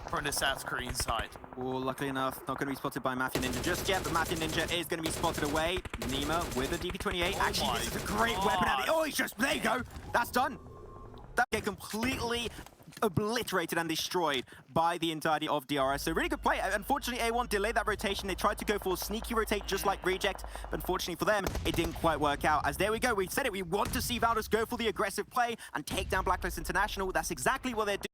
from the South Korean side. Well, luckily enough, not going to be spotted by Mafia Ninja just yet, but Mafia Ninja is going to be spotted away. Nima with a DP28. Oh Actually, this is a great God. weapon. Oh, he's just, there you go. That's done. That get completely obliterated and destroyed by the entirety of DRS. So really good play. Unfortunately, A1 delayed that rotation. They tried to go for a sneaky rotate just like Reject, but unfortunately for them, it didn't quite work out. As there we go, we said it, we want to see Valdez go for the aggressive play and take down Blacklist International. That's exactly what they're doing.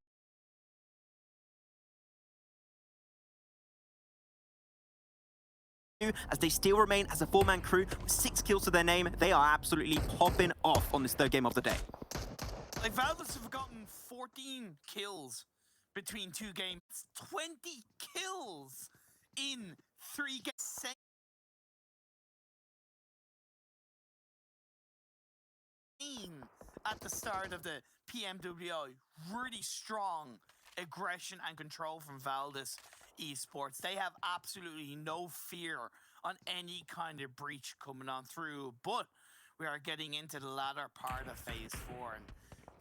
As they still remain as a four-man crew with 6 kills to their name. They are absolutely popping off on this third game of the day. Like, Valdez have gotten 14 kills between 2 games. 20 kills in 3 games. At the start of the PMWI, really strong aggression and control from Valdez Esports. They have absolutely no fear on any kind of breach coming on through, but we are getting into the latter part of phase 4, and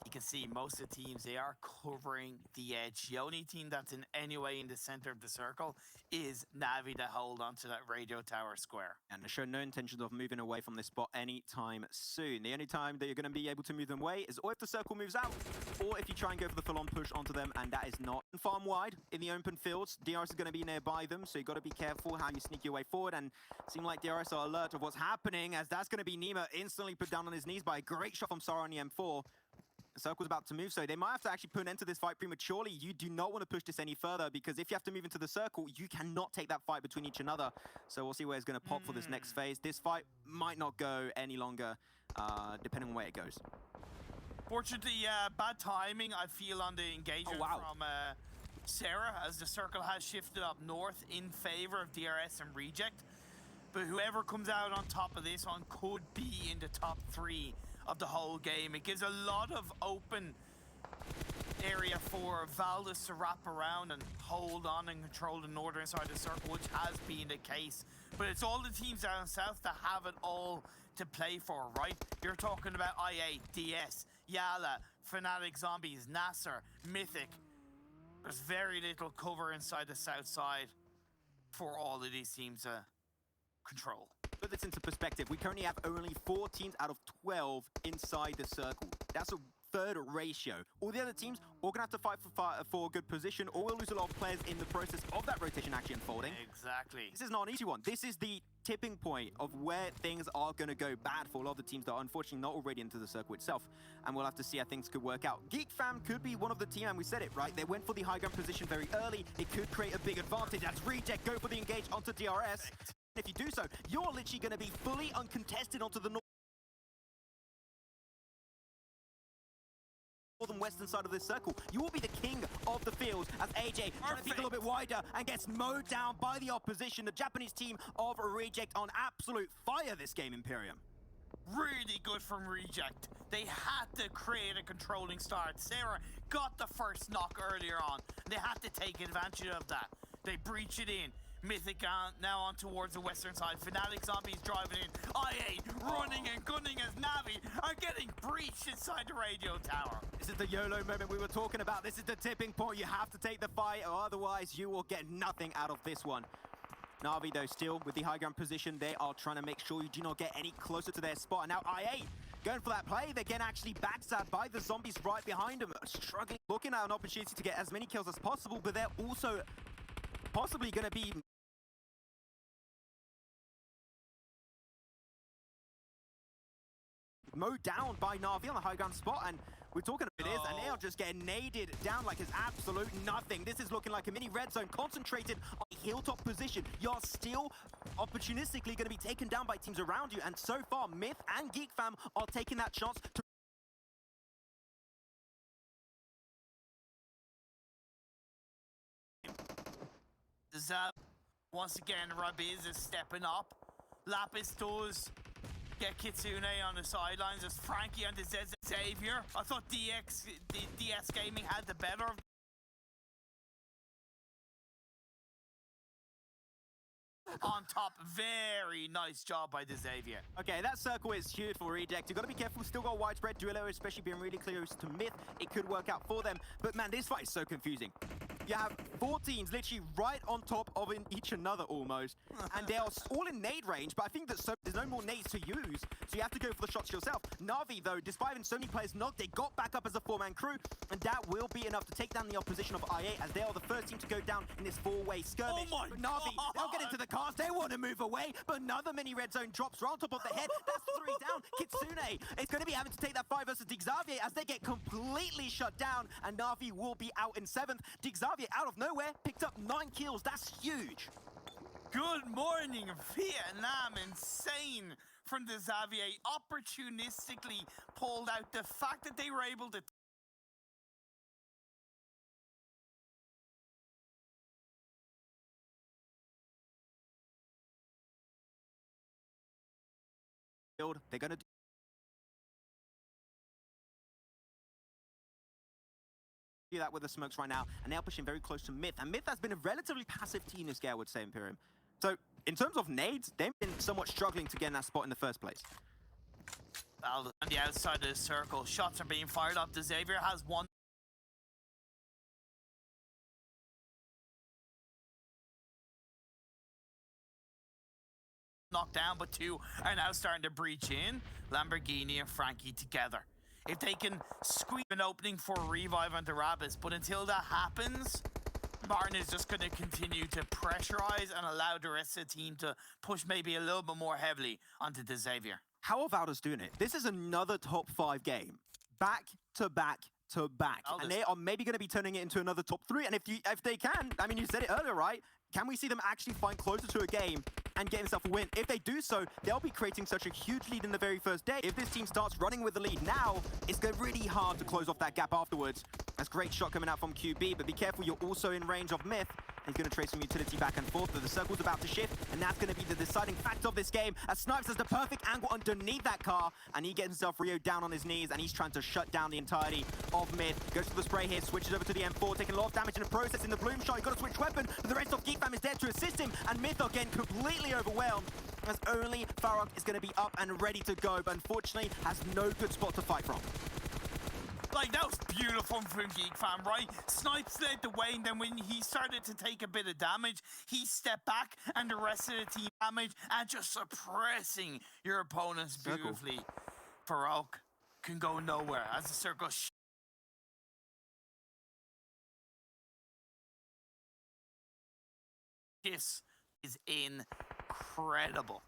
you can see most of the teams, they are covering the edge. The only team that's in any way in the center of the circle is Navi to hold on to that radio tower square. And they show no intentions of moving away from this spot anytime soon. The only time that you're going to be able to move them away is or if the circle moves out, or if you try and go for the full-on push onto them, and that is not farm wide in the open fields. DRS is going to be nearby them, so you've got to be careful how you sneak your way forward, and seem like DRS are alert of what's happening, as that's going to be Nima instantly put down on his knees by a great shot from Sara on the M4. The circle's about to move, so they might have to actually put an end to this fight prematurely. You do not want to push this any further, because if you have to move into the circle, you cannot take that fight between each another. So we'll see where it's going to pop for this next phase. This fight might not go any longer, depending on where it goes. Fortunately, bad timing, I feel, on the engagement from Sarah, as the circle has shifted up north in favor of DRS and Reject. But whoever comes out on top of this one could be in the top 3 of the whole game. It gives a lot of open area for Valdez to wrap around and hold on and control the northern side of the circle, which has been the case. But it's all the teams down south that have it all to play for, right? You're talking about IA, DS, Yala, Fnatic Zombies, Nasser, Mythic. There's very little cover inside the south side for all of these teams to control. Put this into perspective, we currently have only 4 teams out of 12 inside the circle. That's a third ratio. All the other teams are going to have to fight for a good position, or we'll lose a lot of players in the process of that rotation actually unfolding. Exactly. This is not an easy one. This is the tipping point of where things are going to go bad for a lot of the teams that are unfortunately not already into the circle itself. And we'll have to see how things could work out. Geek Fam could be one of the team, and we said it, right? They went for the high ground position very early. It could create a big advantage as Reject go for the engage onto DRS. Perfect. If you do so, you're literally going to be fully uncontested onto the northern western side of this circle. You will be the king of the field as AJ trying to peek a little bit wider and gets mowed down by the opposition. The Japanese team of Reject on absolute fire this game, Imperium. Really good from Reject. They had to create a controlling start. Sarah got the first knock earlier on. They had to take advantage of that. They breach it in. Mythic now on towards the western side. Fnatic Zombies driving in. IA running and gunning as Navi are getting breached inside the radio tower. This is the YOLO moment we were talking about. This is the tipping point. You have to take the fight, or otherwise you will get nothing out of this one. Navi, though, still with the high ground position, they are trying to make sure you do not get any closer to their spot. And now IA going for that play. They're getting actually backstabbed by the zombies right behind them. Struggling, looking at an opportunity to get as many kills as possible, but they're also possibly going to be mowed down by Na'Vi on the high ground spot, and we're talking about it is, and they are just getting naded down like it's absolute nothing. This is looking like a mini red zone concentrated on a hilltop position. You're still opportunistically going to be taken down by teams around you, and so far Myth and Geek Fam are taking that chance to once again, Rabiz is stepping up. Lapis does get Kitsune on the sidelines as Frankie and the Xavier. I thought DS Gaming had the better of on top. Very nice job by the Xavier. Okay, that circle is huge for Reject. You've got to be careful. Still got widespread duello, especially being really close to Myth. It could work out for them. But man, this fight is so confusing. You have 4 teams literally right on top of each another almost. And they are all in nade range, but I think that there's no more nades to use. So you have to go for the shots yourself. Na'Vi, though, despite having so many players knocked, they got back up as a 4-man crew. And that will be enough to take down the opposition of IA, as they are the first team to go down in this 4-way skirmish. Oh my but Na'Vi, they'll get into the cars. They want to move away, but another mini red zone drops right on top of the head. That's 3 down. Kitsune is going to be having to take that 5 versus Xavier as they get completely shut down, and Na'Vi will be out in 7th. Xavier, out of nowhere, picked up 9 kills. That's huge. Good morning, Vietnam. Insane from the Xavier. Opportunistically pulled out. The fact that they were able to they're going to do that with the smokes right now, and they're pushing very close to Myth. And Myth has been a relatively passive team this game, I would say, Imperium. So, in terms of nades, they've been somewhat struggling to get in that spot in the first place. on the outside of the circle. Shots are being fired up. The Xavier has one. Knocked down, but 2 are now starting to breach in. Lamborghini and Frankie together. If they can squeeze an opening for a revive onto Rabbits, but until that happens, Martin is just going to continue to pressurize and allow the rest of the team to push maybe a little bit more heavily onto the Xavier. How are Valda's doing it? This is another top 5 game. Back to back to back. And they are maybe going to be turning it into another top 3. And if they can, I mean, you said it earlier, right? Can we see them actually find closer to a game and get themselves a win? If they do so, they'll be creating such a huge lead in the very first day. If this team starts running with the lead now, it's going to be really hard to close off that gap afterwards. That's a great shot coming out from QB, but be careful, you're also in range of Myth. He's going to trade some utility back and forth, but the circle's about to shift, and that's going to be the deciding factor of this game, as Snipes has the perfect angle underneath that car, and he gets himself Rio down on his knees, and he's trying to shut down the entirety of Myth. Goes for the spray here, switches over to the M4, taking a lot of damage in the process in the Bloom shot. He's got to switch weapon, but the rest of Geek Fam is there to assist him, and Myth are getting completely overwhelmed, as only Farok is going to be up and ready to go, but unfortunately has no good spot to fight from. Like, that was beautiful from Geek Fam, right? Snipes led the way, and then when he started to take a bit of damage, he stepped back, and the rest of the team damage, and just suppressing your opponents beautifully. Farok can go nowhere as the circle shifts is incredible.